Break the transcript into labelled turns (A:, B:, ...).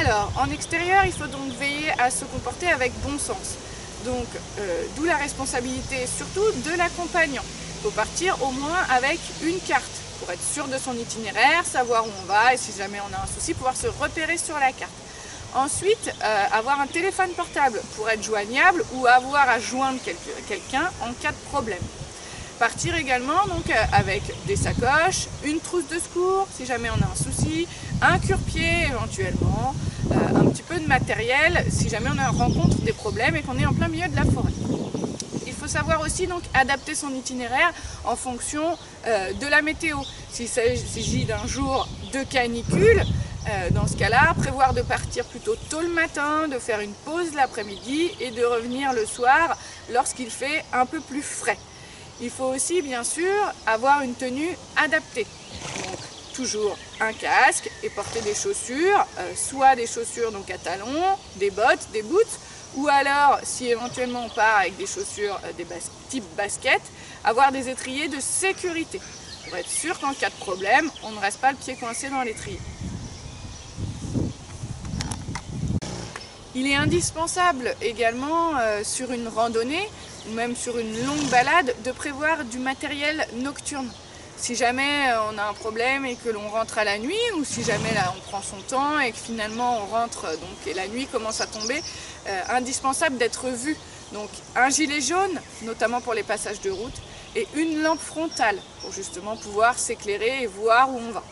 A: Alors, en extérieur, il faut donc veiller à se comporter avec bon sens. Donc, d'où la responsabilité surtout de l'accompagnant. Il faut partir au moins avec une carte pour être sûr de son itinéraire, savoir où on va et si jamais on a un souci, pouvoir se repérer sur la carte. Ensuite, avoir un téléphone portable pour être joignable ou avoir à joindre quelqu'un en cas de problème. Partir également donc avec des sacoches, une trousse de secours si jamais on a un souci, un cure-pied éventuellement, un petit peu de matériel si jamais on rencontre des problèmes et qu'on est en plein milieu de la forêt. Il faut savoir aussi donc adapter son itinéraire en fonction de la météo. S'il s'agit d'un jour de canicule, dans ce cas-là, prévoir de partir plutôt tôt le matin, de faire une pause l'après-midi et de revenir le soir lorsqu'il fait un peu plus frais. Il faut aussi bien sûr avoir une tenue adaptée. Donc, toujours un casque et porter des chaussures, soit des chaussures donc à talons, des bottes, des boots, ou alors si éventuellement on part avec des chaussures type basket, avoir des étriers de sécurité pour être sûr qu'en cas de problème, on ne reste pas le pied coincé dans l'étrier. Il est indispensable également sur une randonnée ou même sur une longue balade de prévoir du matériel nocturne. Si jamais on a un problème et que l'on rentre à la nuit ou si jamais là, on prend son temps et que finalement on rentre et la nuit commence à tomber, indispensable d'être vu. Donc un gilet jaune, notamment pour les passages de route, et une lampe frontale pour justement pouvoir s'éclairer et voir où on va.